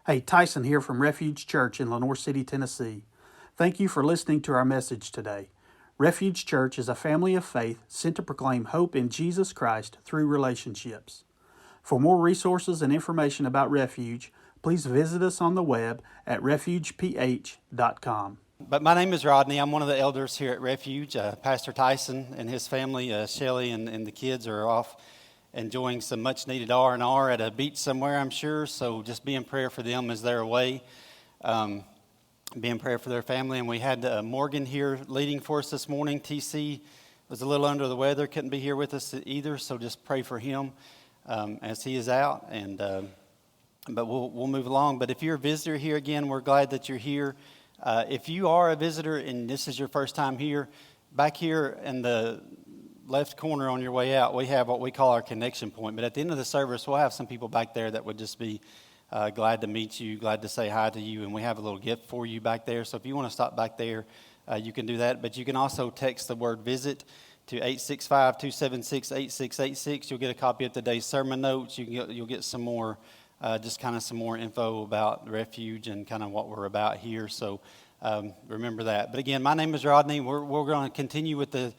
Hey, Tyson here from Refuge Church in Lenoir City, Tennessee. Thank you for listening to our message today. Refuge Church is a family of faith sent to proclaim hope in Jesus Christ through relationships. For more resources and information about Refuge, please visit us on the web at refugeph.com. But my name is Rodney. I'm one of the elders here at Refuge. Pastor Tyson and his family, Shelly and the kids are off enjoying some much-needed R&R at a beach somewhere, I'm sure. So just be in prayer for them as they're away. Be in prayer for their family. And we had Morgan here leading for us this morning. TC was a little under the weather, couldn't be here with us either. So just pray for him as he is out. But we'll move along. But if you're a visitor here again, we're glad that you're here. If you are a visitor and this is your first time here, back here in the left corner on your way out, we have what we call our connection point. But at the end of the service, we'll have some people back there that would just be glad to meet you, glad to say hi to you. And we have a little gift for you back there. So if you want to stop back there, you can do that. But you can also text the word visit to 865-276-8686. You'll get a copy of today's sermon notes. You'll get some more just kind of some more info about Refuge and kind of what we're about here. So remember that. But again, my name is Rodney. We're going to continue with the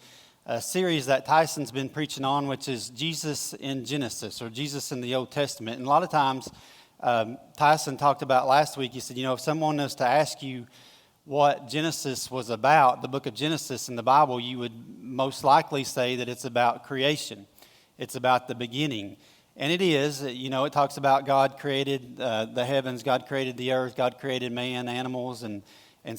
series that Tyson's been preaching on, which is Jesus in Genesis, or Jesus in the Old Testament. And a lot of times, Tyson talked about last week, he said, if someone was to ask you what Genesis was about, the book of Genesis in the Bible, you would most likely say that it's about creation. It's about the beginning. And it is, it talks about God created the heavens, God created the earth, God created man, animals, and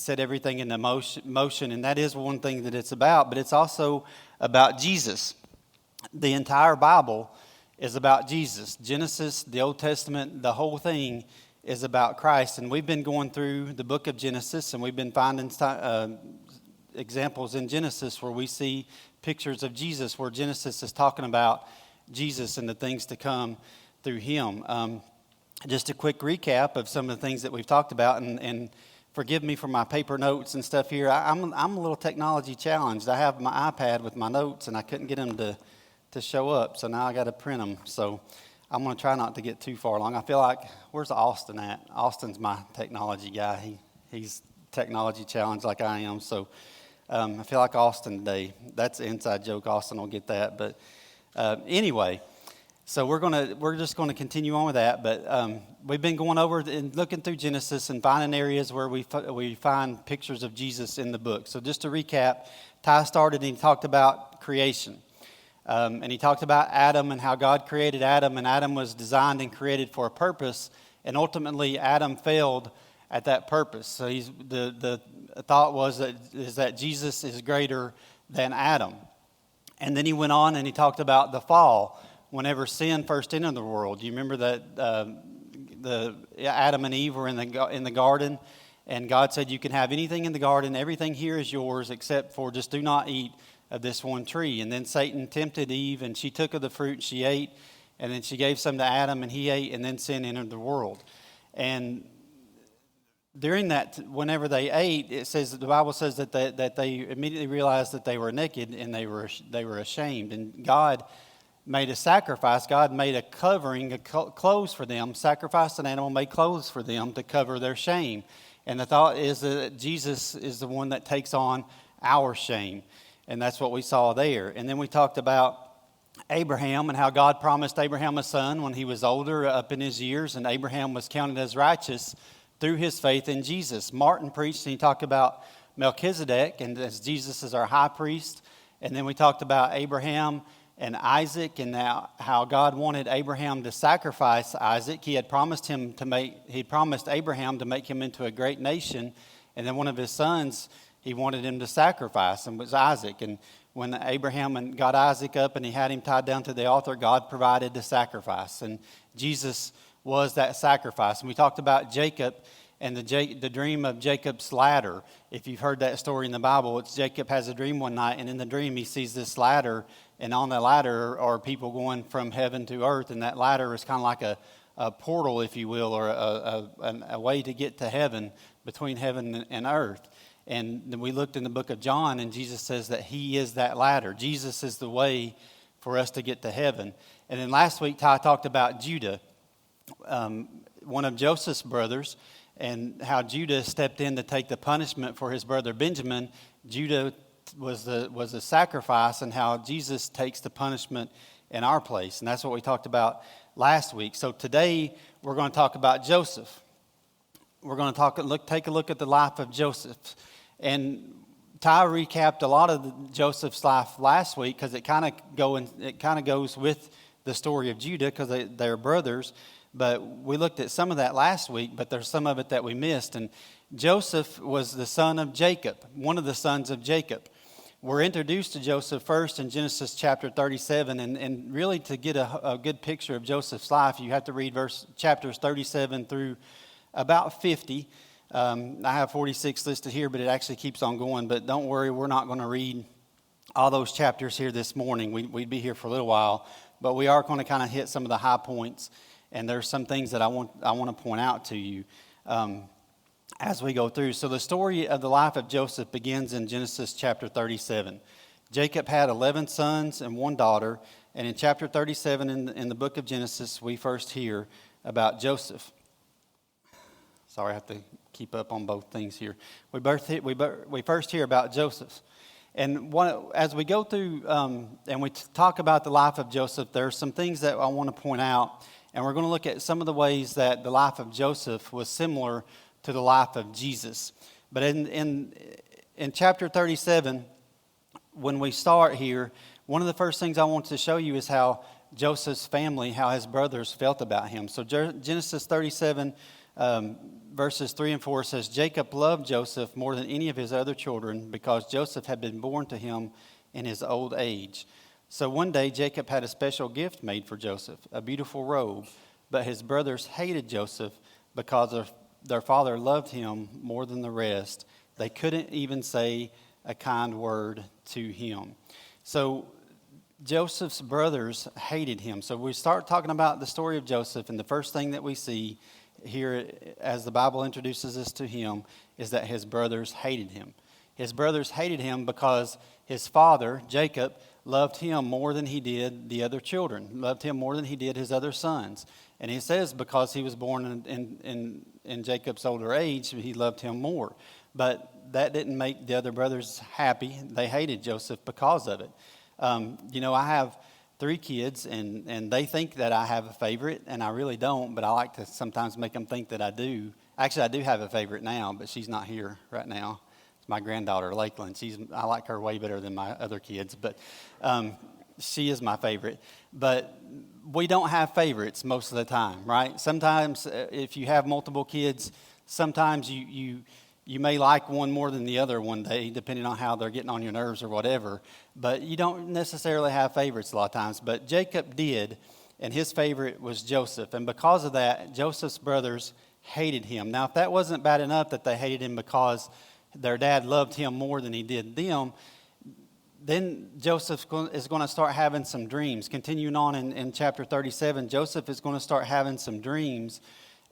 set everything into motion. And that is one thing that it's about, but it's also about Jesus. The entire Bible is about Jesus. Genesis, the Old Testament, the whole thing is about Christ. And we've been going through the book of Genesis, and we've been finding examples in Genesis where we see pictures of Jesus, where Genesis is talking about Jesus and the things to come through him. Just a quick recap of some of the things that we've talked about, and forgive me for my paper notes and stuff here. I'm a little technology challenged. I have my iPad with my notes, and I couldn't get them to show up, so now I got to print them. So I'm going to try not to get too far along. I feel like, where's Austin at? Austin's my technology guy. He's technology challenged like I am, so I feel like Austin today. That's an inside joke. Austin will get that, but anyway, so we're just going to continue on with that. But we've been going over and looking through Genesis and finding areas where we find pictures of Jesus in the book. So just to recap, Ty started and he talked about creation. And he talked about Adam and how God created Adam, and Adam was designed and created for a purpose, and ultimately Adam failed at that purpose. So the thought was that Jesus is greater than Adam. And then he went on and he talked about the fall, whenever sin first entered the world. You remember that the Adam and Eve were in the garden, and God said, you can have anything in the garden, everything here is yours, except for just do not eat of this one tree. And then Satan tempted Eve, and she took of the fruit, she ate, and then she gave some to Adam, and he ate, and then sin entered the world. And during that, whenever they ate, it says the Bible says that they immediately realized that they were naked and they were ashamed. And God made a sacrifice. God made a covering, clothes for them, sacrificed an animal, made clothes for them to cover their shame. And the thought is that Jesus is the one that takes on our shame. And that's what we saw there. And then we talked about Abraham and how God promised Abraham a son when he was older, up in his years, and Abraham was counted as righteous through his faith in Jesus. Martin preached and he talked about Melchizedek, and as Jesus is our high priest. And then we talked about Abraham and Isaac, and how God wanted Abraham to sacrifice Isaac. He promised Abraham to make him into a great nation, and then one of his sons he wanted him to sacrifice, and was Isaac. And when Abraham got Isaac up and he had him tied down to the altar, God provided the sacrifice, and Jesus was that sacrifice. And we talked about Jacob and the dream of Jacob's ladder. If you've heard that story in the Bible, it's Jacob has a dream one night, and in the dream he sees this ladder, and on the ladder are people going from heaven to earth, and that ladder is kind of like a portal, if you will, or a way to get to heaven, between heaven and earth. And then we looked in the book of John, and Jesus says that he is that ladder. Jesus is the way for us to get to heaven. And then last week, Ty talked about Judah. one of Joseph's brothers, and how Judah stepped in to take the punishment for his brother Benjamin. Judah was the sacrifice, and how Jesus takes the punishment in our place. And that's what we talked about last week. So today we're going to talk about Joseph. We're going to take a look at the life of Joseph. And Ty recapped a lot of Joseph's life last week, because it kind of goes with the story of Judah, because they're brothers. But we looked at some of that last week, but there's some of it that we missed. And Joseph was the son of Jacob, one of the sons of Jacob. We're introduced to Joseph first in Genesis chapter 37, and really to get a good picture of Joseph's life, you have to read chapters 37 through about 50. I have 46 listed here, but it actually keeps on going. But don't worry, we're not going to read all those chapters here this morning. We'd be here for a little while, but we are going to kind of hit some of the high points, and there's some things that I want to point out to you as we go through. So the story of the life of Joseph begins in Genesis chapter 37. Jacob had 11 sons and one daughter, and in chapter 37 in the book of Genesis, we first hear about Joseph. Sorry, I have to keep up on both things here. We first hear about Joseph. And as we go through and we talk about the life of Joseph, there are some things that I want to point out. And we're going to look at some of the ways that the life of Joseph was similar to the life of Jesus. But in chapter 37, when we start here, one of the first things I want to show you is how Joseph's family, how his brothers felt about him. So Genesis 37, verses 3 and 4 says, Jacob loved Joseph more than any of his other children, because Joseph had been born to him in his old age. So one day Jacob had a special gift made for Joseph, a beautiful robe. But his brothers hated Joseph because their father loved him more than the rest. They couldn't even say a kind word to him. So Joseph's brothers hated him. So we start talking about the story of Joseph, and the first thing that we see here as the Bible introduces us to him is that his brothers hated him. His brothers hated him because his father, Jacob, loved him more than he did the other children, loved him more than he did his other sons. And he says because he was born in Jacob's older age, he loved him more. But that didn't make the other brothers happy. They hated Joseph because of it. I have 3 kids, and they think that I have a favorite, and I really don't, but I like to sometimes make them think that I do. Actually, I do have a favorite now, but she's not here right now. It's my granddaughter, Lakeland. I like her way better than my other kids, but she is my favorite. But we don't have favorites most of the time, right? Sometimes if you have multiple kids, sometimes you may like one more than the other one day, depending on how they're getting on your nerves or whatever. But you don't necessarily have favorites a lot of times. But Jacob did, and his favorite was Joseph. And because of that, Joseph's brothers hated him. Now, if that wasn't bad enough that they hated him because their dad loved him more than he did them, then Joseph is going to start having some dreams. Continuing on in chapter 37, Joseph is going to start having some dreams,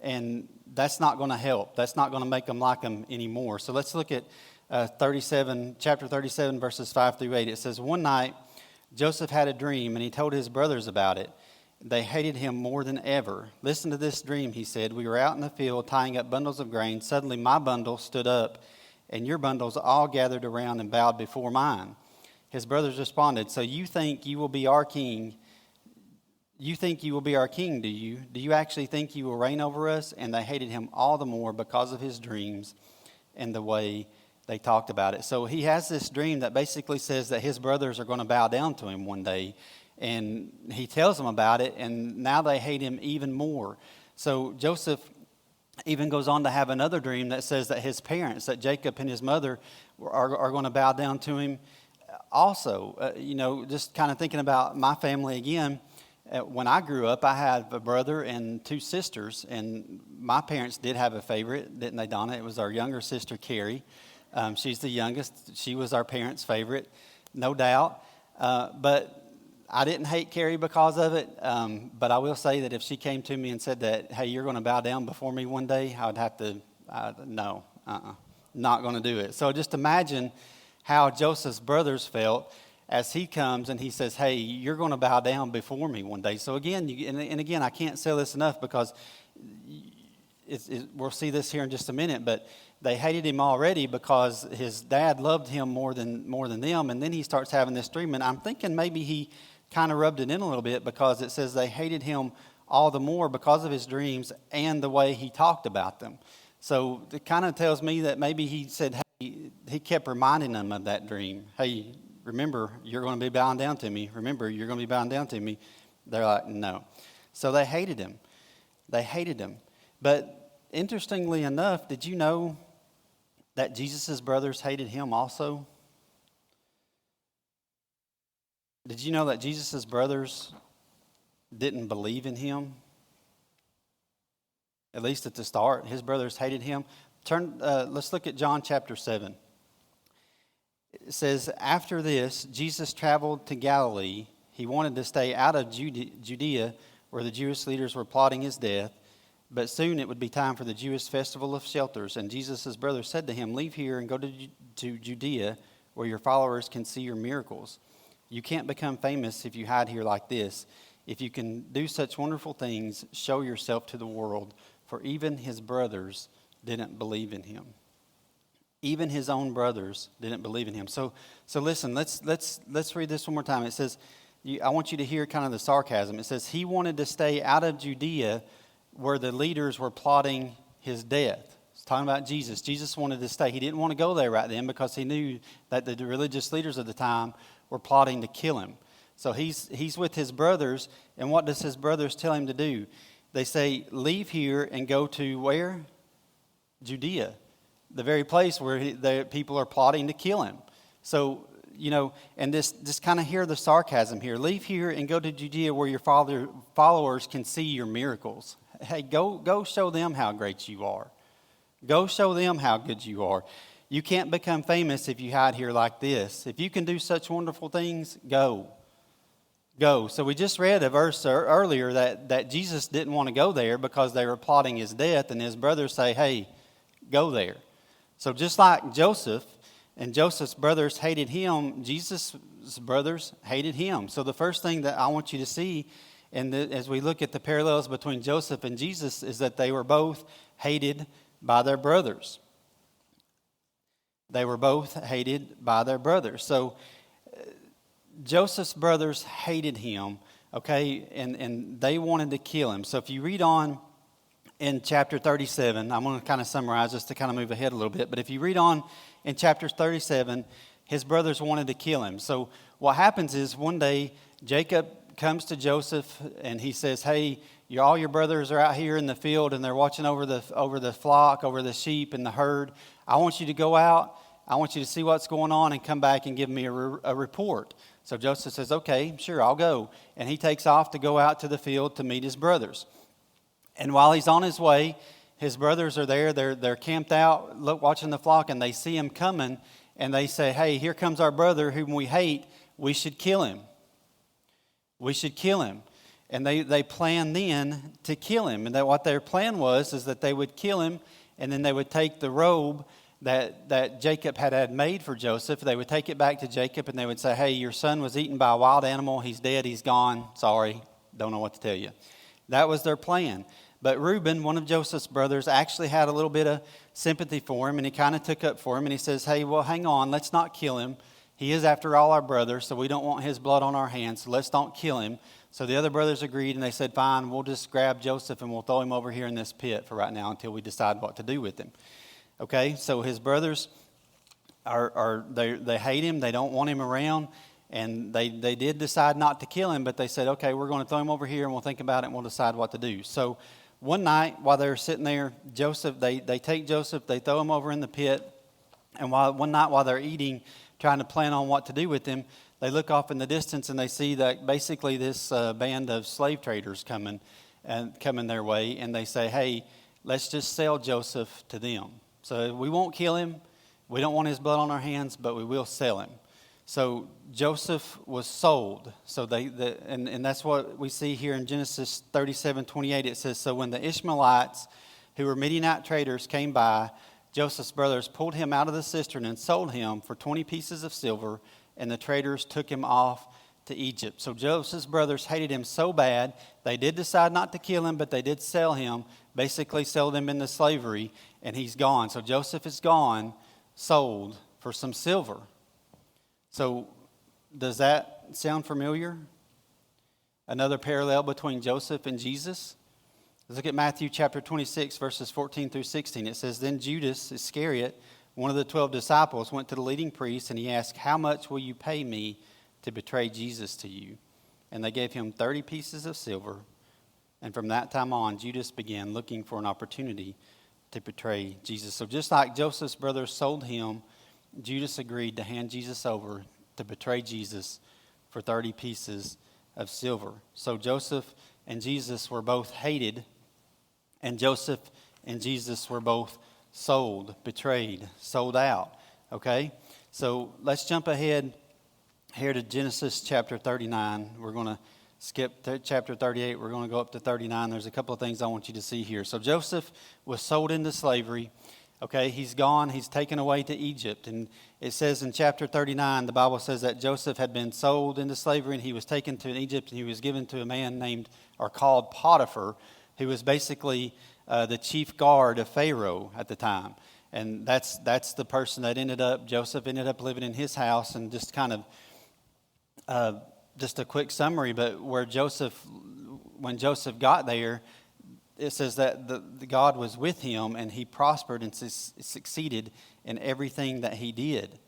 and that's not going to help. That's not going to make them like him anymore. So let's look at chapter 37, verses 5 through 8. It says, One night, Joseph had a dream, and he told his brothers about it. They hated him more than ever. Listen to this dream, he said. We were out in the field tying up bundles of grain. Suddenly my bundle stood up, and your bundles all gathered around and bowed before mine. His brothers responded, So you think you will be our king? You think you will be our king, do you? Do you actually think you will reign over us? And they hated him all the more because of his dreams and the way they talked about it. So he has this dream that basically says that his brothers are going to bow down to him one day. And he tells them about it, and now they hate him even more. So Joseph even goes on to have another dream that says that his parents, that Jacob and his mother, are going to bow down to him also. Just kind of thinking about my family again. When I grew up, I had a brother and 2 sisters, and my parents did have a favorite, didn't they, Donna? It was our younger sister, Carrie. She's the youngest. She was our parents' favorite, no doubt. But I didn't hate Carrie because of it, but I will say that if she came to me and said that, hey, you're going to bow down before me one day, I would have to, not going to do it. So just imagine how Joseph's brothers felt as he comes and he says, hey, you're going to bow down before me one day. So again, and again, I can't say this enough because we'll see this here in just a minute, but they hated him already because his dad loved him more than them. And then he starts having this dream. And I'm thinking maybe he kind of rubbed it in a little bit, because it says they hated him all the more because of his dreams and the way he talked about them. So it kind of tells me that maybe he said, hey, he kept reminding them of that dream. Hey, remember, you're going to be bowing down to me. Remember, you're going to be bowing down to me. They're like, no. So they hated him. They hated him. But interestingly enough, did you know that Jesus' brothers hated him also? Did you know that Jesus' brothers didn't believe in him? At least at the start, his brothers hated him. Let's look at John chapter 7. It says, after this, Jesus traveled to Galilee. He wanted to stay out of Judea, where the Jewish leaders were plotting his death. But soon it would be time for the Jewish festival of shelters. And Jesus' brothers said to him, leave here and go to Judea, where your followers can see your miracles. You can't become famous if you hide here like this. If you can do such wonderful things, show yourself to the world. For even his brothers didn't believe in him. Even his own brothers didn't believe in him. So listen, let's read this one more time. It says, I want you to hear kind of the sarcasm. It says, he wanted to stay out of Judea, where the leaders were plotting his death. It's talking about Jesus. Jesus wanted to stay. He didn't want to go there right then because he knew that the religious leaders of the time were plotting to kill him. So he's with his brothers, and what does his brothers tell him to do? They say, leave here and go to where? Judea, the very place where the people are plotting to kill him. So, and just kind of hear the sarcasm here. Leave here and go to Judea, where your followers can see your miracles. Hey, go show them how great you are. Go show them how good you are. You can't become famous if you hide here like this. If you can do such wonderful things, go. Go. So we just read a verse earlier that Jesus didn't want to go there because they were plotting his death, and his brothers say, hey, go there. So just like Joseph, and Joseph's brothers hated him, Jesus' brothers hated him. So the first thing that I want you to see, and as we look at the parallels between Joseph and Jesus, is that they were both hated by their brothers. They were both hated by their brothers. So Joseph's brothers hated him, okay, and they wanted to kill him. So if you read on in chapter 37, I'm going to kind of summarize just to kind of move ahead a little bit, but if you read on in chapter 37, his brothers wanted to kill him. So what happens is one day Jacob comes to Joseph and he says, hey, all your brothers are out here in the field and they're watching over the flock, over the sheep and the herd. I want you to go out. I want you to see what's going on and come back and give me a report. So Joseph says, okay, sure, I'll go. And he takes off to go out to the field to meet his brothers. And while he's on his way, his brothers are there. They're camped out, watching the flock, and they see him coming. And they say, hey, here comes our brother whom we hate. We should kill him. We should kill him. And they plan then to kill him. And what their plan is that they would kill him, and then they would take the robe that Jacob had made for Joseph. They would take it back to Jacob, and they would say, hey, your son was eaten by a wild animal. He's dead. He's gone. Sorry. Don't know what to tell you. That was their plan. But Reuben, one of Joseph's brothers, actually had a little bit of sympathy for him, and he kind of took up for him, and he says, hey, well, hang on. Let's not kill him. He is, after all, our brother, so we don't want his blood on our hands, so let's don't kill him. So the other brothers agreed, and they said, fine, we'll just grab Joseph, and we'll throw him over here in this pit for right now until we decide what to do with him. Okay, so his brothers, they hate him. They don't want him around. And they did decide not to kill him, but they said, okay, we're going to throw him over here, and we'll think about it, and we'll decide what to do. So one night, while they're sitting there, they take Joseph, they throw him over in the pit. And one night while they're eating, trying to plan on what to do with him, they look off in the distance, and they see that basically this band of slave traders coming their way. And they say, hey, let's just sell Joseph to them. So we won't kill him. We don't want his blood on our hands, but we will sell him. So Joseph was sold. So and that's what we see here in Genesis 37:28. It says, so when the Ishmaelites, who were Midianite traders, came by, Joseph's brothers pulled him out of the cistern and sold him for 20 pieces of silver, and the traders took him off to Egypt. So Joseph's brothers hated him so bad, they did decide not to kill him, but they did sell him. basically sold him into slavery, and he's gone. So Joseph is gone, sold for some silver. So does that sound familiar? Another parallel between Joseph and Jesus? Let's look at Matthew chapter 26, verses 14 through 16. It says, Then Judas Iscariot, one of the 12 disciples, went to the leading priests, and he asked, How much will you pay me to betray Jesus to you? And they gave him 30 pieces of silver. And from that time on, Judas began looking for an opportunity to betray Jesus. So just like Joseph's brothers sold him, Judas agreed to hand Jesus over to betray Jesus for 30 pieces of silver. So Joseph and Jesus were both hated, and Joseph and Jesus were both sold, betrayed, sold out. Okay? So let's jump ahead here to Genesis chapter 39. We're going to skip to chapter 38. We're going to go up to 39. There's a couple of things I want you to see here. So Joseph was sold into slavery. Okay, he's gone. He's taken away to Egypt. And it says in chapter 39, the Bible says that Joseph had been sold into slavery, and he was taken to Egypt, and he was given to a man named or called Potiphar, who was basically the chief guard of Pharaoh at the time. And that's the person that Joseph ended up living in his house. And just kind of, just a quick summary, but when Joseph got there, it says that the God was with him, and he prospered and succeeded in everything that he did.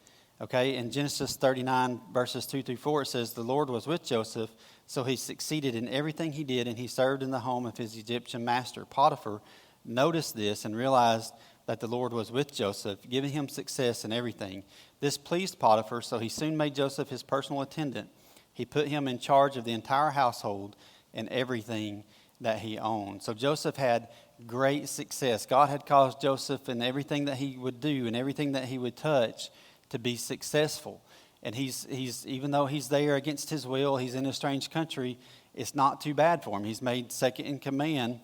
Okay, in Genesis 39, verses 2 through 4, it says, The Lord was with Joseph, so he succeeded in everything he did, and he served in the home of his Egyptian master. Potiphar noticed this and realized that the Lord was with Joseph, giving him success in everything. This pleased Potiphar, so he soon made Joseph his personal attendant. He put him in charge of the entire household and everything that he owned. So Joseph had great success. God had caused Joseph in everything that he would do and everything that he would touch to be successful. And he's even though he's there against his will, he's in a strange country, it's not too bad for him. He's made second in command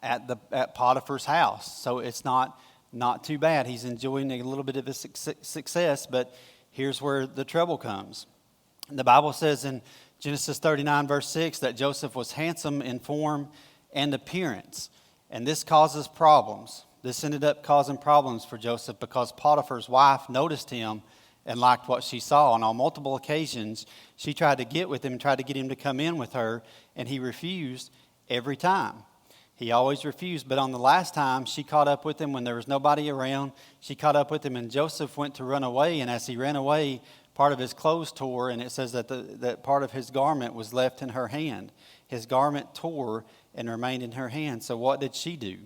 at Potiphar's house. So it's not too bad. He's enjoying a little bit of his success, but here's where the trouble comes. The Bible says in Genesis 39, verse 6, that Joseph was handsome in form and appearance. And this causes problems. This ended up causing problems for Joseph because Potiphar's wife noticed him and liked what she saw. And on multiple occasions, she tried to get with him, tried to get him to come in with her, and he refused every time. He always refused, but on the last time, she caught up with him when there was nobody around. She caught up with him, and Joseph went to run away, and as he ran away, part of his clothes tore, and it says that that part of his garment was left in her hand. His garment tore and remained in her hand. So what did she do?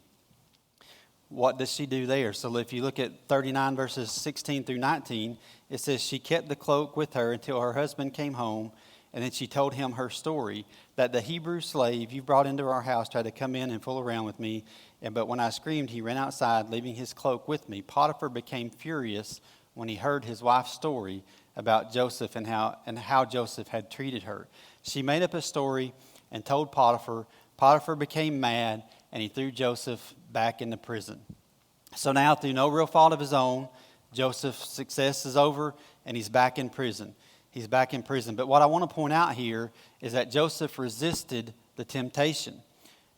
What does she do there? So if you look at 39 verses 16 through 19, it says she kept the cloak with her until her husband came home, and then she told him her story, that the Hebrew slave you brought into our house tried to come in and fool around with me, but when I screamed, he ran outside, leaving his cloak with me. Potiphar became furious when he heard his wife's story about Joseph and how Joseph had treated her. She made up a story and told Potiphar. Potiphar became mad, and he threw Joseph back into prison. So now, through no real fault of his own, Joseph's success is over, and he's back in prison. He's back in prison. But what I want to point out here is that Joseph resisted the temptation.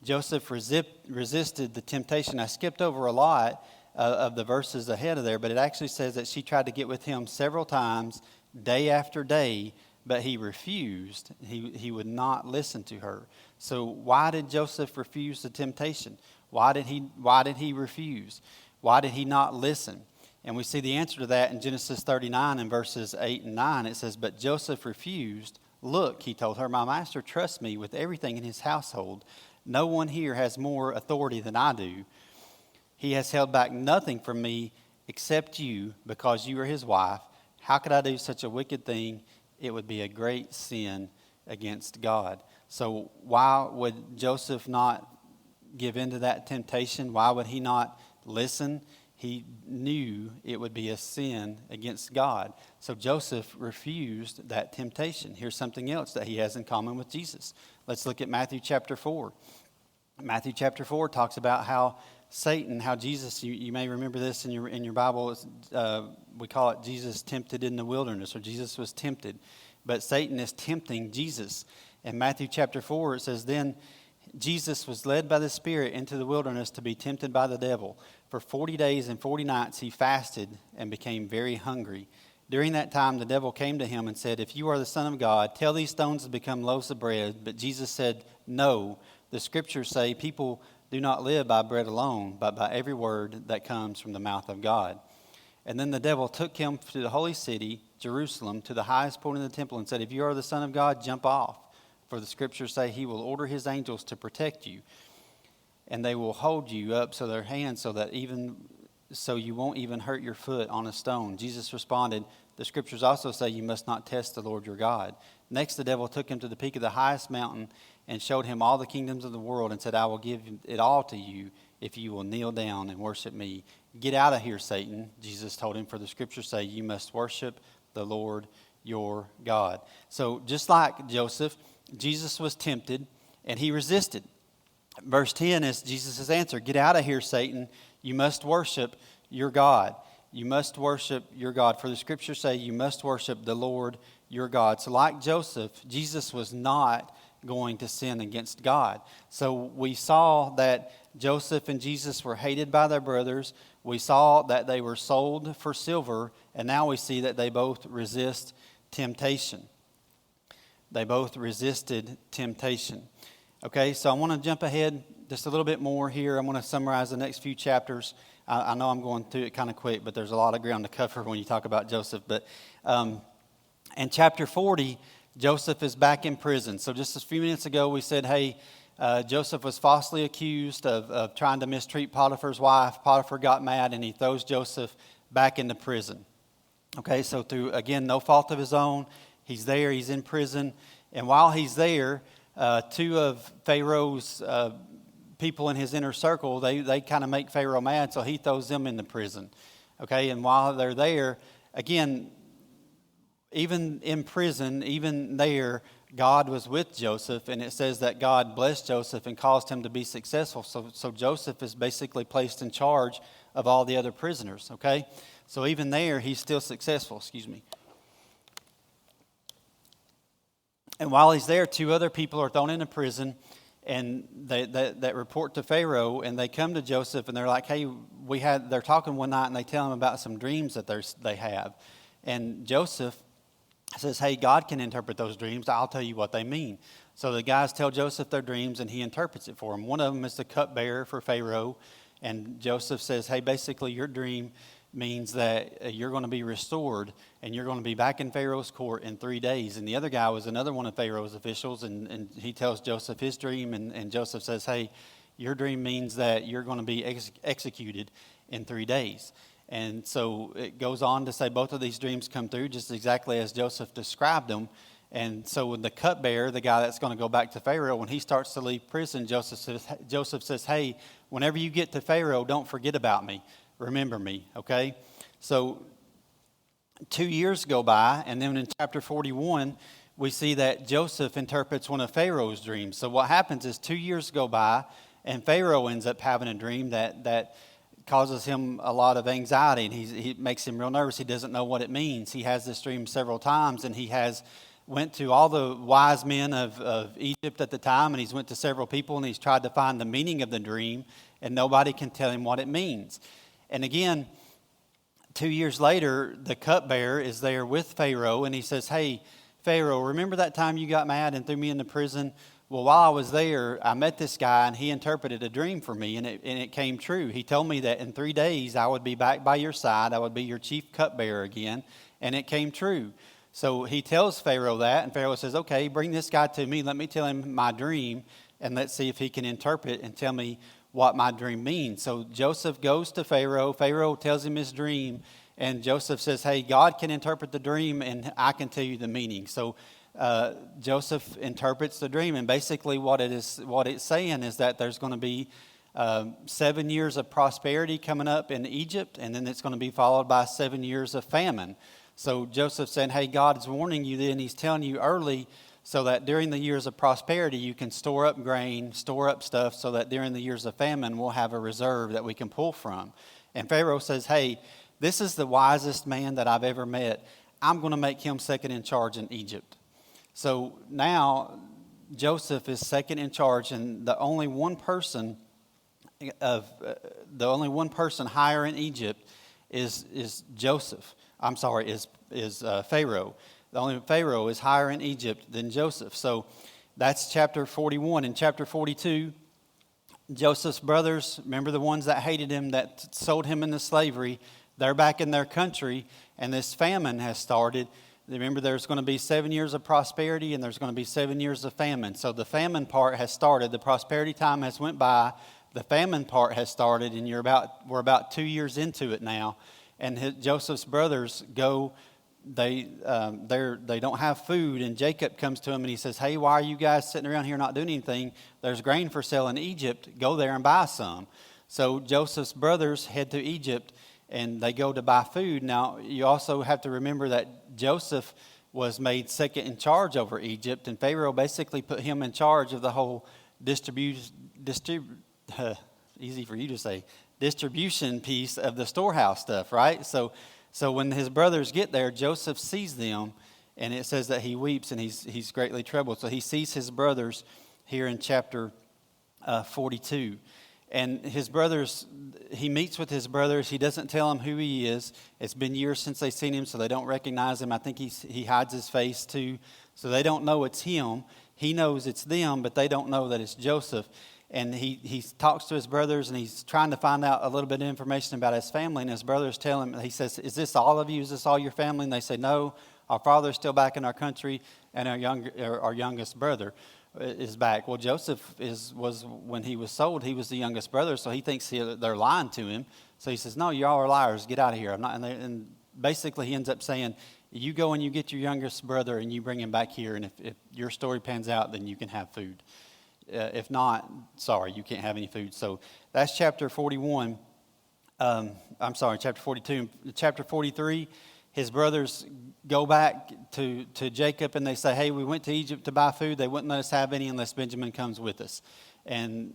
Joseph resisted the temptation. I skipped over a lot of the verses ahead of there, but it actually says that she tried to get with him several times, day after day, but he refused. He would not listen to her. So why did Joseph refuse the temptation? Why did he refuse? Why did he not listen? And we see the answer to that in Genesis 39 in verses 8 and 9. It says, But Joseph refused. Look, he told her, my master trusts me with everything in his household. No one here has more authority than I do. He has held back nothing from me except you, because you are his wife. How could I do such a wicked thing? It would be a great sin against God. So why would Joseph not give in to that temptation? Why would he not listen? He knew it would be a sin against God. So Joseph refused that temptation. Here's something else that he has in common with Jesus. Let's look at Matthew chapter 4. Matthew chapter 4 talks about how Satan, how Jesus, you may remember this in your Bible, we call it Jesus tempted in the wilderness, or Jesus was tempted. But Satan is tempting Jesus. In Matthew chapter 4, it says, Then Jesus was led by the Spirit into the wilderness to be tempted by the devil. For 40 days and 40 nights he fasted and became very hungry. During that time the devil came to him and said, "If you are the Son of God, tell these stones to become loaves of bread." But Jesus said, "No, the scriptures say people do not live by bread alone, but by every word that comes from the mouth of God." And then the devil took him to the holy city, Jerusalem, to the highest point in the temple and said, "If you are the Son of God, jump off. For the scriptures say he will order his angels to protect you, and they will hold you up so their hands so you won't even hurt your foot on a stone." Jesus responded, "The scriptures also say you must not test the Lord your God." Next the devil took him to the peak of the highest mountain and showed him all the kingdoms of the world and said, "I will give it all to you if you will kneel down and worship me." "Get out of here, Satan," Jesus told him, "for the scriptures say you must worship the Lord your God." So just like Joseph, Jesus was tempted and he resisted. Verse 10 is Jesus' answer. "Get out of here, Satan. You must worship your God. You must worship your God. For the scriptures say you must worship the Lord your God." So like Joseph, Jesus was not going to sin against God. So we saw that Joseph and Jesus were hated by their brothers. We saw that they were sold for silver. And now we see that they both resist temptation. They both resisted temptation. Okay, so I want to jump ahead just a little bit more here. I'm going to summarize the next few chapters. I know I'm going through it kind of quick, but there's a lot of ground to cover when you talk about Joseph. But in chapter 40, Joseph is back in prison. So just a few minutes ago, we said, hey, Joseph was falsely accused of trying to mistreat Potiphar's wife. Potiphar got mad, and he throws Joseph back into prison. Okay, so through, again, no fault of his own, he's there, he's in prison. And while he's there, two of Pharaoh's people in his inner circle, they kind of make Pharaoh mad, so he throws them into prison. Okay, and while they're there, again, even in prison, even there, God was with Joseph, and it says that God blessed Joseph and caused him to be successful. So Joseph is basically placed in charge of all the other prisoners, okay? So even there, he's still successful, And while he's there, two other people are thrown into prison, and that report to Pharaoh, and they come to Joseph, and they're like, hey, they're talking one night, and they tell him about some dreams that they have. And Joseph says, hey, God can interpret those dreams. I'll tell you what they mean. So the guys tell Joseph their dreams, and he interprets it for them. One of them is the cupbearer for Pharaoh, and Joseph says, hey, basically your dream means that you're going to be restored, and you're going to be back in Pharaoh's court in 3 days. And the other guy was another one of Pharaoh's officials, and he tells Joseph his dream, and Joseph says, hey, your dream means that you're going to be executed in 3 days. And so it goes on to say both of these dreams come through just exactly as Joseph described them. And so when the cupbearer, the guy that's going to go back to Pharaoh, when he starts to leave prison, Joseph says, hey, whenever you get to Pharaoh, don't forget about me. Remember me, okay? So 2 years go by, and then in chapter 41, we see that Joseph interprets one of Pharaoh's dreams. So what happens is 2 years go by, and Pharaoh ends up having a dream that causes him a lot of anxiety, and he makes him real nervous. He doesn't know what it means. He has this dream several times, and he went to all the wise men of Egypt at the time, and he's went to several people, and he's tried to find the meaning of the dream, and nobody can tell him what it means. And again, 2 years later, the cupbearer is there with Pharaoh, and he says, hey, Pharaoh, remember that time you got mad and threw me into prison? Well, while I was there, I met this guy, and he interpreted a dream for me, and it came true. He told me that in 3 days I would be back by your side. I would be your chief cupbearer again, and it came true. So he tells Pharaoh that, and Pharaoh says, okay, bring this guy to me. Let me tell him my dream, and let's see if he can interpret and tell me what my dream means. So Joseph goes to Pharaoh. Pharaoh tells him his dream, and Joseph says, hey, God can interpret the dream, and I can tell you the meaning. So Joseph interprets the dream, and basically what it's saying is that there's going to be 7 years of prosperity coming up in Egypt, and then it's going to be followed by 7 years of famine. So Joseph's saying, hey, God's warning you then. He's telling you early so that during the years of prosperity you can store up grain, store up stuff, so that during the years of famine we'll have a reserve that we can pull from. And Pharaoh says, hey, this is the wisest man that I've ever met. I'm going to make him second in charge in Egypt. So now Joseph is second in charge, and the only one person higher in Egypt is Joseph. I'm sorry, is Pharaoh. The only Pharaoh is higher in Egypt than Joseph. So that's chapter 41. In chapter 42, Joseph's brothers, remember the ones that hated him, that sold him into slavery, they're back in their country, and this famine has started. Remember, there's going to be 7 years of prosperity, and there's going to be 7 years of famine. So the famine part has started. The prosperity time has went by. The famine part has started, and we're about 2 years into it now. And Joseph's brothers go. They don't have food, and Jacob comes to him and he says, "Hey, why are you guys sitting around here not doing anything? There's grain for sale in Egypt. Go there and buy some." So Joseph's brothers head to Egypt, and they go to buy food. Now, you also have to remember that Joseph was made second in charge over Egypt, and Pharaoh basically put him in charge of the whole easy for you to say, distribution piece of the storehouse stuff, right? So when his brothers get there, Joseph sees them, and it says that he weeps and he's greatly troubled. So he sees his brothers here in chapter 42. And his brothers, he meets with his brothers. He doesn't tell them who he is. It's been years since they've seen him, so they don't recognize him. I think he hides his face too, so they don't know it's him. He knows it's them, but they don't know that it's Joseph. And he talks to his brothers, and he's trying to find out a little bit of information about his family. And his brothers tell him, he says, "Is this all of you? Is this all your family?" And they say, "No, our father's still back in our country, and our youngest brother is back." Well, Joseph was when he was sold, he was the youngest brother, so he thinks they're lying to him. So he says, "No, y'all are liars. Get out of here." I'm not. And basically, he ends up saying, "You go and you get your youngest brother, and you bring him back here. And if your story pans out, then you can have food. If not, sorry, you can't have any food." So that's chapter 41. Chapter 42. Chapter 43, his brothers go back to Jacob, and they say, "Hey, we went to Egypt to buy food. They wouldn't let us have any unless Benjamin comes with us." And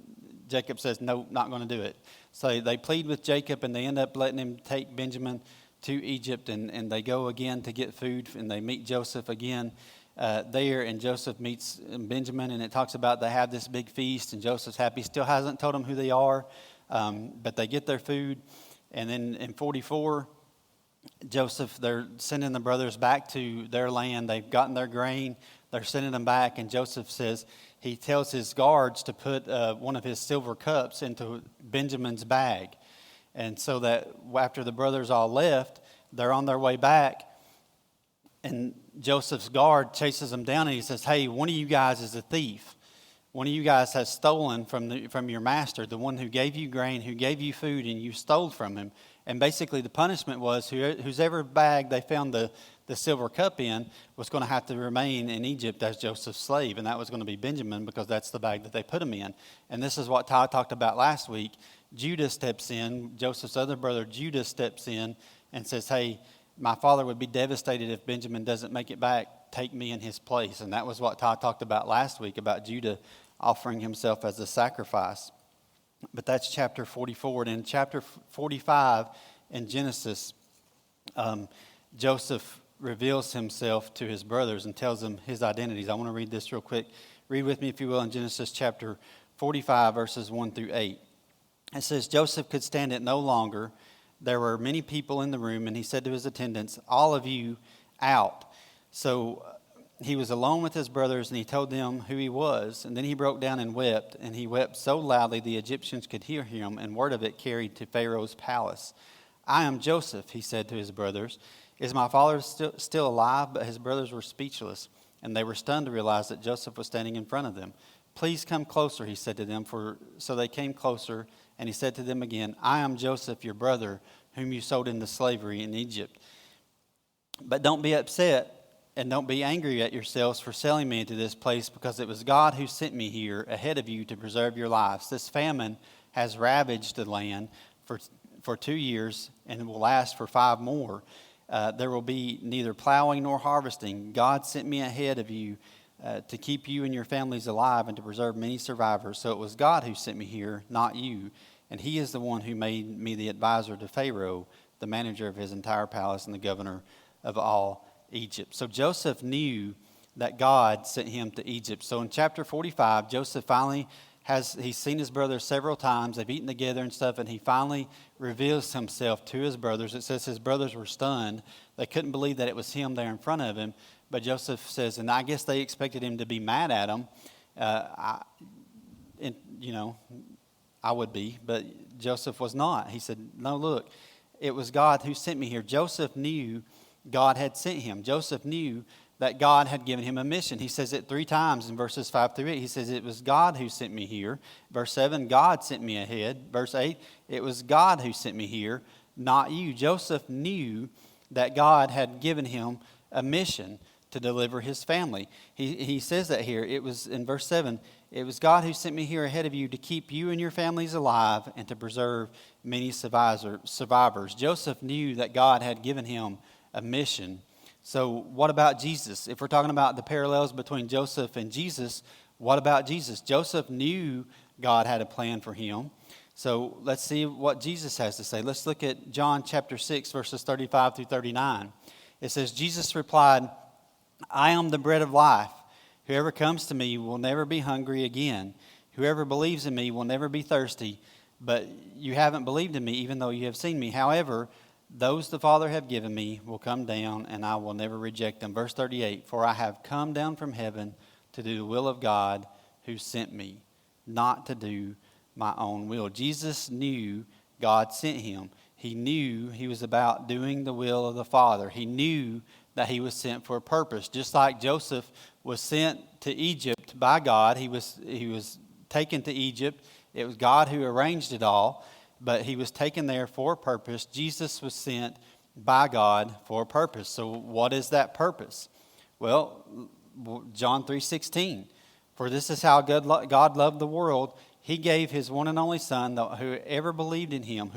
Jacob says, "No, not going to do it." So they plead with Jacob, and they end up letting him take Benjamin to Egypt, and they go again to get food, and they meet Joseph again there, and Joseph meets Benjamin, and it talks about they have this big feast, and Joseph's happy. Still hasn't told them who they are, but they get their food. And then in 44, Joseph, they're sending the brothers back to their land. They've gotten their grain. They're sending them back, and Joseph says, he tells his guards to put one of his silver cups into Benjamin's bag. And so that after the brothers all left, they're on their way back, and Joseph's guard chases them down, and he says, "Hey, one of you guys is a thief. One of you guys has stolen from your master, the one who gave you grain, who gave you food, and you stole from him." And basically the punishment was whoever bag they found the silver cup in was going to have to remain in Egypt as Joseph's slave, and that was going to be Benjamin, because that's the bag that they put him in. And this is what Ty talked about last week. Judah steps in, Joseph's other brother Judah steps in and says, "Hey, my father would be devastated if Benjamin doesn't make it back. Take me in his place." And that was what Ty talked about last week, about Judah offering himself as a sacrifice. But that's chapter 44. And in chapter 45 in Genesis, Joseph reveals himself to his brothers and tells them his identities. I want to read this real quick. Read with me, if you will, in Genesis chapter 45, verses 1 through 8. It says, "Joseph could stand it no longer. There were many people in the room, and he said to his attendants, 'All of you out.' So he was alone with his brothers, and he told them who he was. And then he broke down and wept, and he wept so loudly the Egyptians could hear him, and word of it carried to Pharaoh's palace. 'I am Joseph,' he said to his brothers. 'Is my father still alive?' But his brothers were speechless, and they were stunned to realize that Joseph was standing in front of them. 'Please come closer,' he said to them. So they came closer, and he said to them again, 'I am Joseph, your brother, whom you sold into slavery in Egypt. But don't be upset, and don't be angry at yourselves for selling me into this place, because it was God who sent me here ahead of you to preserve your lives. This famine has ravaged the land for 2 years, and it will last for 5 more. There will be neither plowing nor harvesting. God sent me ahead of you to keep you and your families alive and to preserve many survivors. So it was God who sent me here, not you. And he is the one who made me the advisor to Pharaoh, the manager of his entire palace and the governor of all Egypt.'" So Joseph knew that God sent him to Egypt. So in chapter 45, Joseph finally he's seen his brothers several times. They've eaten together and stuff, and he finally reveals himself to his brothers. It says his brothers were stunned. They couldn't believe that it was him there in front of him. But Joseph says, and I guess they expected him to be mad at him. I would be, but Joseph was not. He said, no, look, it was God who sent me here. Joseph knew God had sent him. Joseph knew that God had given him a mission. He says it 3 times in verses 5 through 8. He says, it was God who sent me here. Verse 7, God sent me ahead. Verse 8, it was God who sent me here, not you. Joseph knew that God had given him a mission to deliver his family. He says that here. It was in verse 7, it was God who sent me here ahead of you to keep you and your families alive and to preserve many survivors. Joseph knew that God had given him a mission. So what about Jesus? If we're talking about the parallels between Joseph and Jesus, what about Jesus? Joseph knew God had a plan for him. So let's see what Jesus has to say. Let's look at John chapter 6, verses 35 through 39. It says, Jesus replied, I am the bread of life. Whoever comes to me will never be hungry again. Whoever believes in me will never be thirsty. But you haven't believed in me, even though you have seen me. However, those the Father have given me will come down, and I will never reject them. Verse 38, for I have come down from heaven to do the will of God who sent me, not to do my own will. Jesus knew God sent him. He knew he was about doing the will of the Father. He knew that he was sent for a purpose. Just like Joseph was sent to Egypt by God, he was taken to Egypt. It was God who arranged it all, but he was taken there for a purpose. Jesus was sent by God for a purpose. So what is that purpose? Well, John 3:16. For this is how God loved the world. He gave his one and only Son, that whoever believed in him,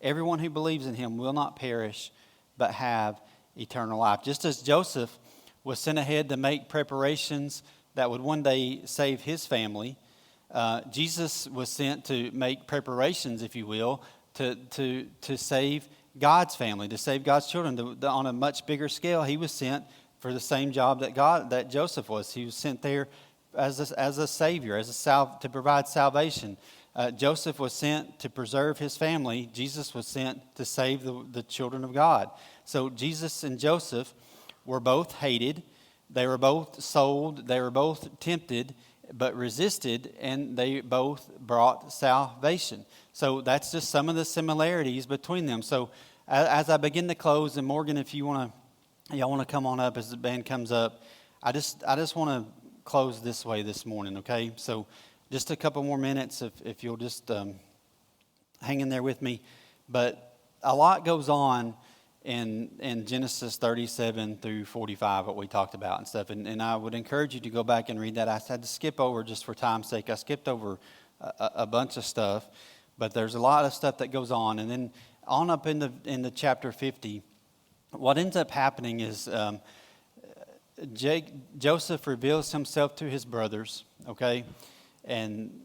everyone who believes in him will not perish, but have eternal life. Just as Joseph was sent ahead to make preparations that would one day save his family, Jesus was sent to make preparations, if you will, to save God's family, to save God's children. On a much bigger scale, he was sent for the same job that Joseph was. He was sent there as a savior, to provide salvation. Joseph was sent to preserve his family. Jesus was sent to save the children of God. So Jesus and Joseph were both hated. They were both sold. They were both tempted, but resisted, and they both brought salvation. So that's just some of the similarities between them. So as I begin to close, and Morgan, if y'all want to come on up as the band comes up, I just want to close this way this morning, okay? So just a couple more minutes, if you'll just hang in there with me. But a lot goes on in Genesis 37 through 45, what we talked about and stuff. And I would encourage you to go back and read that. I had to skip over, just for time's sake, I skipped over a bunch of stuff. But there's a lot of stuff that goes on. And then on up in the chapter 50, what ends up happening is Joseph reveals himself to his brothers, okay? And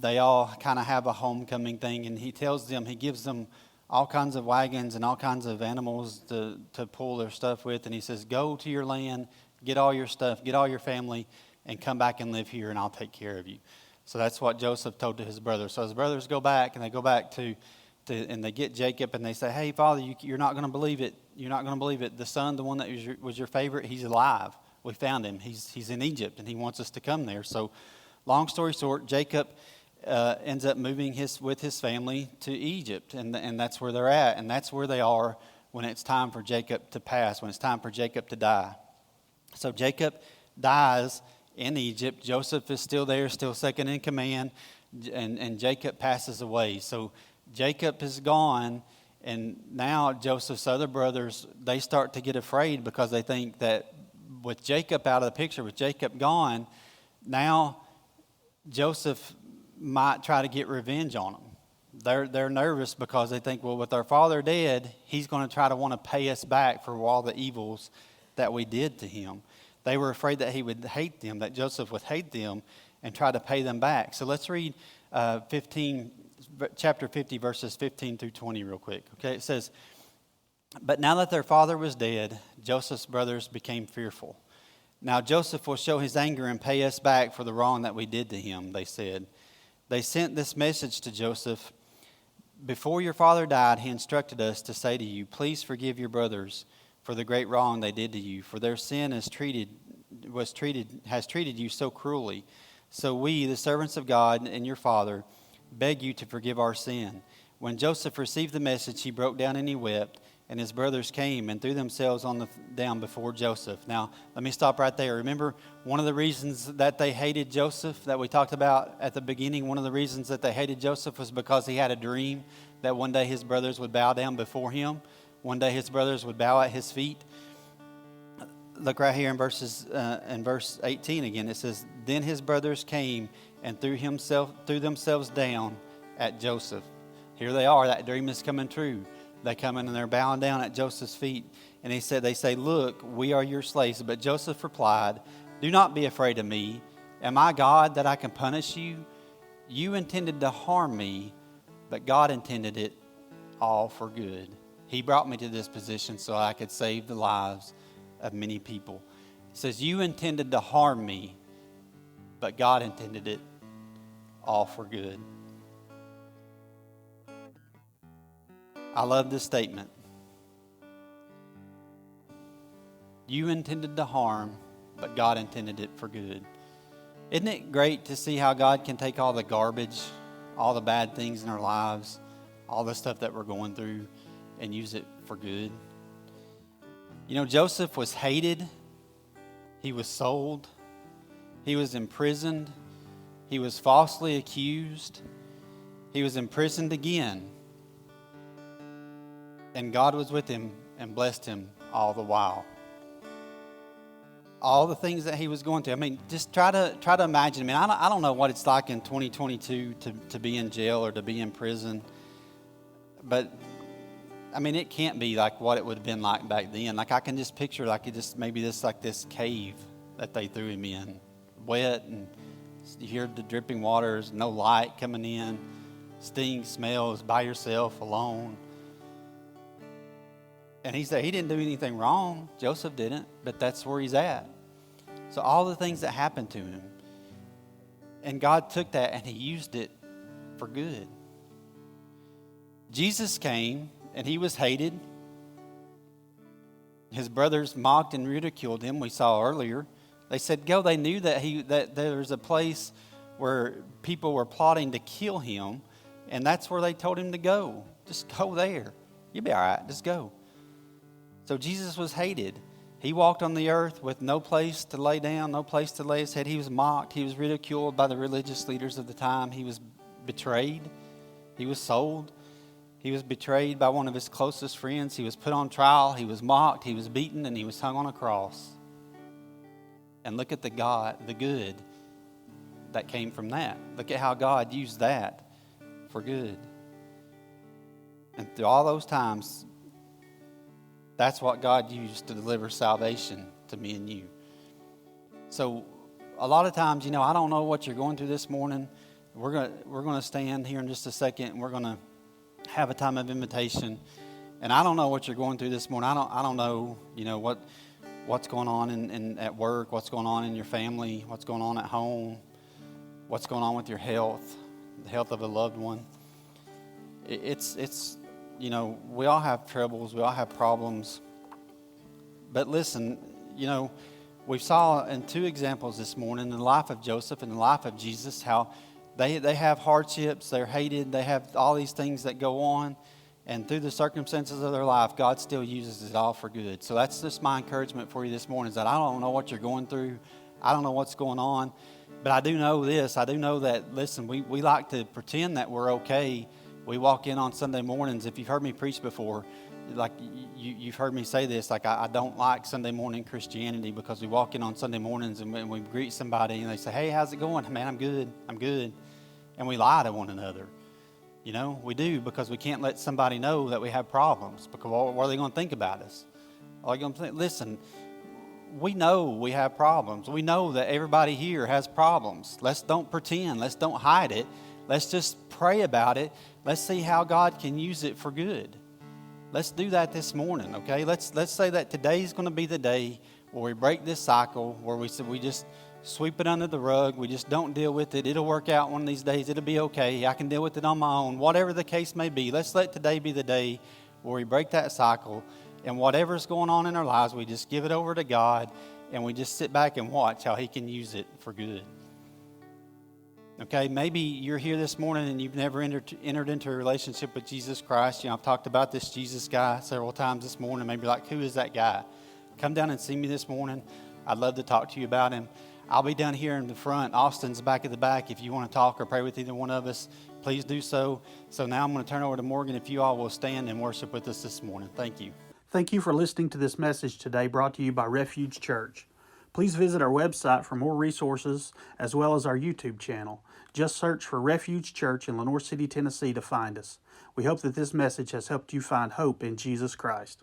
they all kind of have a homecoming thing. And he gives them all kinds of wagons and all kinds of animals to pull their stuff with. And he says, go to your land, get all your stuff, get all your family, and come back and live here, and I'll take care of you. So that's what Joseph told to his brothers. So his brothers go back, and they go back and they get Jacob, and they say, hey, Father, you're not going to believe it. You're not going to believe it. The son, the one that was your favorite, he's alive. We found him. He's in Egypt, and he wants us to come there. So long story short, Jacob ends up moving with his family to Egypt, and that's where they're at, and that's where they are when it's time for Jacob to pass, when it's time for Jacob to die. So Jacob dies in Egypt. Joseph is still there, still second in command, and Jacob passes away. So Jacob is gone, and now Joseph's other brothers, they start to get afraid because they think that with Jacob out of the picture, with Jacob gone, now Joseph might try to get revenge on them. They're nervous because they think, well, with our father dead, he's going to try to want to pay us back for all the evils that we did to him. They were afraid that he would hate them, that Joseph would hate them and try to pay them back. So let's read chapter 50, verses 15 through 20 real quick. Okay, it says, but now that their father was dead, Joseph's brothers became fearful. Now Joseph will show his anger and pay us back for the wrong that we did to him, they said. They sent this message to Joseph. Before your father died, he instructed us to say to you, please forgive your brothers for the great wrong they did to you, for their sin has treated you so cruelly. So we, the servants of God and your father, beg you to forgive our sin. When Joseph received the message, he broke down and he wept, and his brothers came and threw themselves down before Joseph. Now, let me stop right there. Remember, one of the reasons that they hated Joseph that we talked about at the beginning, one of the reasons that they hated Joseph was because he had a dream that one day his brothers would bow down before him. One day his brothers would bow at his feet. Look right here in verse 18 again. It says, then his brothers came and threw themselves down at Joseph. Here they are. That dream is coming true. They come in and they're bowing down at Joseph's feet. And they say, look, we are your slaves. But Joseph replied, do not be afraid of me. Am I God that I can punish you? You intended to harm me, but God intended it all for good. He brought me to this position so I could save the lives of many people. It says, you intended to harm me, but God intended it all for good. I love this statement. You intended to harm, but God intended it for good. Isn't it great to see how God can take all the garbage, all the bad things in our lives, all the stuff that we're going through, and use it for good? You know, Joseph was hated. He was sold. He was imprisoned. He was falsely accused. He was imprisoned again. And God was with him and blessed him all the while. All the things that he was going through. I mean, just try to imagine. I mean, I don't know what it's like in 2022 to be in jail or to be in prison. But, I mean, it can't be like what it would have been like back then. Like, I can just picture this cave that they threw him in. Wet, and you hear the dripping waters, no light coming in, stinks, smells, by yourself, alone. And he said he didn't do anything wrong. Joseph didn't, but that's where he's at. So all the things that happened to him, and God took that and he used it for good. Jesus came and he was hated. His brothers mocked and ridiculed him, we saw earlier. They said, go. They knew that there was a place where people were plotting to kill him, and that's where they told him to go. Just go there. You'll be all right. Just go. So Jesus was hated. He walked on the earth with no place to lay down, no place to lay his head. He was mocked. He was ridiculed by the religious leaders of the time. He was betrayed. He was sold. He was betrayed by one of his closest friends. He was put on trial. He was mocked. He was beaten, and he was hung on a cross. And look at the good that came from that. Look at how God used that for good. And through all those times, that's what God used to deliver salvation to me and you. So a lot of times, I don't know what you're going through this morning. We're going to stand here in just a second, and we're going to have a time of invitation. And I don't know what you're going through this morning. I don't know, what's going on in at work, what's going on in your family, what's going on at home, what's going on with your health, the health of a loved one. It's we all have troubles, we all have problems. But listen, we saw in two examples this morning, in the life of Joseph and the life of Jesus, how they have hardships, they're hated, they have all these things that go on. And through the circumstances of their life, God still uses it all for good. So that's just my encouragement for you this morning, is that I don't know what you're going through. I don't know what's going on. But I do know this. I do know that, listen, we like to pretend that we're okay. We walk in on Sunday mornings. If you've heard me preach before, like you've heard me say this, like I don't like Sunday morning Christianity, because we walk in on Sunday mornings and we greet somebody and they say, hey, how's it going? Man, I'm good. And we lie to one another. We do, because we can't let somebody know that we have problems, because what are they going to think about us? Are they going to think, listen, we know we have problems. We know that everybody here has problems. Let's don't pretend. Let's don't hide it. Let's just pray about it. Let's see how God can use it for good. Let's do that this morning, okay? Let's say that today's going to be the day where we break this cycle, where we just sweep it under the rug. We just don't deal with it. It'll work out one of these days. It'll be okay. I can deal with it on my own. Whatever the case may be, let's let today be the day where we break that cycle. And whatever's going on in our lives, we just give it over to God, and we just sit back and watch how He can use it for good. Okay, maybe you're here this morning and you've never entered into a relationship with Jesus Christ. I've talked about this Jesus guy several times this morning. Maybe like, who is that guy? Come down and see me this morning. I'd love to talk to you about him. I'll be down here in the front. Austin's back at the back. If you want to talk or pray with either one of us, please do so. So now I'm going to turn over to Morgan. If you all will stand and worship with us this morning. Thank you. Thank you for listening to this message today brought to you by Refuge Church. Please visit our website for more resources as well as our YouTube channel. Just search for Refuge Church in Lenoir City, Tennessee to find us. We hope that this message has helped you find hope in Jesus Christ.